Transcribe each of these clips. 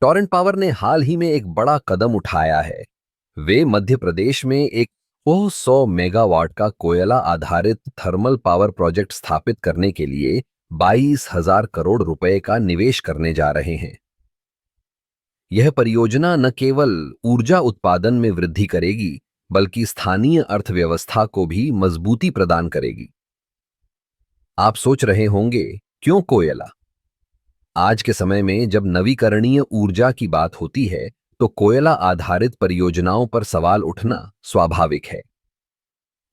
Torrent power ने हाल ही में एक बड़ा कदम उठाया है। वे मध्य प्रदेश में एक 100 मेगावाट का कोयला आधारित थर्मल पावर प्रोजेक्ट स्थापित करने के लिए 22,000 करोड़ रुपए का निवेश करने जा रहे हैं। यह परियोजना न केवल ऊर्जा उत्पादन में वृद्धि करेगी, बल्कि स्थानीय अर्थव्यवस्था को भी मजबूती प्रदान करेगी। आप सोच रहे होंगे, क्यों कोयला? आज के समय में जब नवीकरणीय ऊर्जा की बात होती है, तो कोयला आधारित परियोजनाओं पर सवाल उठना स्वाभाविक है।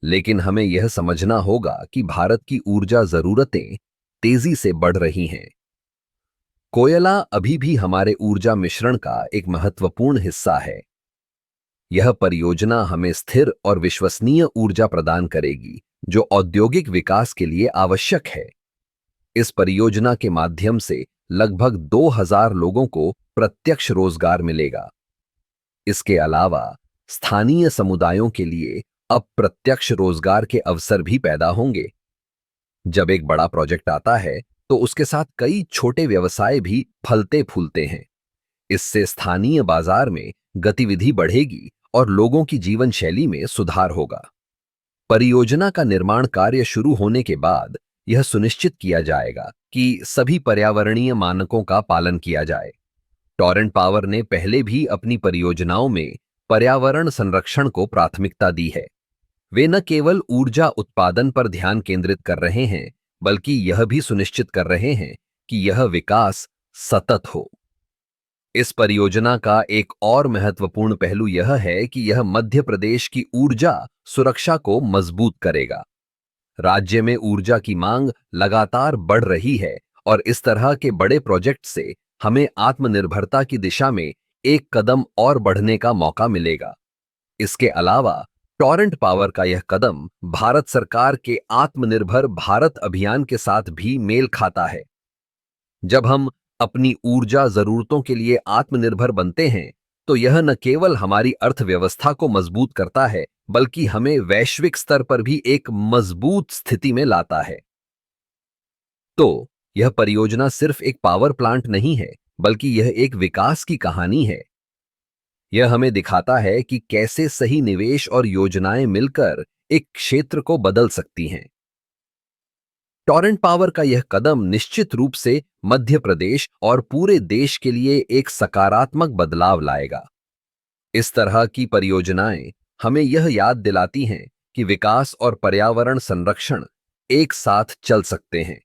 लेकिन हमें यह समझना होगा कि भारत की ऊर्जा जरूरतें तेजी से बढ़ रही हैं। कोयला अभी भी हमारे ऊर्जा मिश्रण का एक महत्वपूर्ण हिस्सा है। यह परियोजना हमें स्थिर और विश्वसनीय ऊर्जा प्रदान करेगी, जो औद्योगिक विकास के लिए आवश्यक है। इस परियोजना के माध्यम से लगभग 2,000 लोगों को प्रत्यक्ष रोजगार मिलेगा। इसके अलावा स्थानीय समुदायों के लिए अप्रत्यक्ष रोजगार के अवसर भी पैदा होंगे। जब एक बड़ा प्रोजेक्ट आता है, तो उसके साथ कई छोटे व्यवसाय भी फलते फूलते हैं। इससे स्थानीय बाजार में गतिविधि बढ़ेगी और लोगों की जीवन शैली में सुधार होगा। परियोजना का निर्माण कार्य शुरू होने के बाद यह सुनिश्चित किया जाएगा कि सभी पर्यावरणीय मानकों का पालन किया जाए। टॉरेंट पावर ने पहले भी अपनी परियोजनाओं में पर्यावरण संरक्षण को प्राथमिकता दी है। वे न केवल ऊर्जा उत्पादन पर ध्यान केंद्रित कर रहे हैं, बल्कि यह भी सुनिश्चित कर रहे हैं कि यह विकास सतत हो। इस परियोजना का एक और महत्वपूर्ण पहलू यह है कि यह मध्य प्रदेश की ऊर्जा सुरक्षा को मजबूत करेगा। राज्य में ऊर्जा की मांग लगातार बढ़ रही है और इस तरह के बड़े प्रोजेक्ट से हमें आत्मनिर्भरता की दिशा में एक कदम और बढ़ने का मौका मिलेगा। इसके अलावा टॉरेंट पावर का यह कदम भारत सरकार के आत्मनिर्भर भारत अभियान के साथ भी मेल खाता है। जब हम अपनी ऊर्जा जरूरतों के लिए आत्मनिर्भर बनते हैं, तो यह न केवल हमारी अर्थव्यवस्था को मजबूत करता है, बल्कि हमें वैश्विक स्तर पर भी एक मजबूत स्थिति में लाता है। तो यह परियोजना सिर्फ एक पावर प्लांट नहीं है, बल्कि यह एक विकास की कहानी है। यह हमें दिखाता है कि कैसे सही निवेश और योजनाएं मिलकर एक क्षेत्र को बदल सकती हैं। टॉरेंट पावर का यह कदम निश्चित रूप से मध्य प्रदेश और पूरे देश के लिए एक सकारात्मक बदलाव लाएगा। इस तरह की परियोजनाएं हमें यह याद दिलाती हैं कि विकास और पर्यावरण संरक्षण एक साथ चल सकते हैं।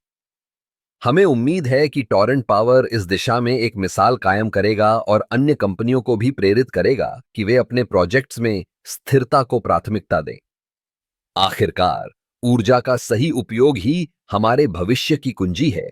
हमें उम्मीद है कि टॉरेंट पावर इस दिशा में एक मिसाल कायम करेगा और अन्य कंपनियों को भी प्रेरित करेगा कि वे अपने प्रोजेक्ट्स में स्थिरता को प्राथमिकता दें। आखिरकार, ऊर्जा का सही उपयोग ही हमारे भविष्य की कुंजी है।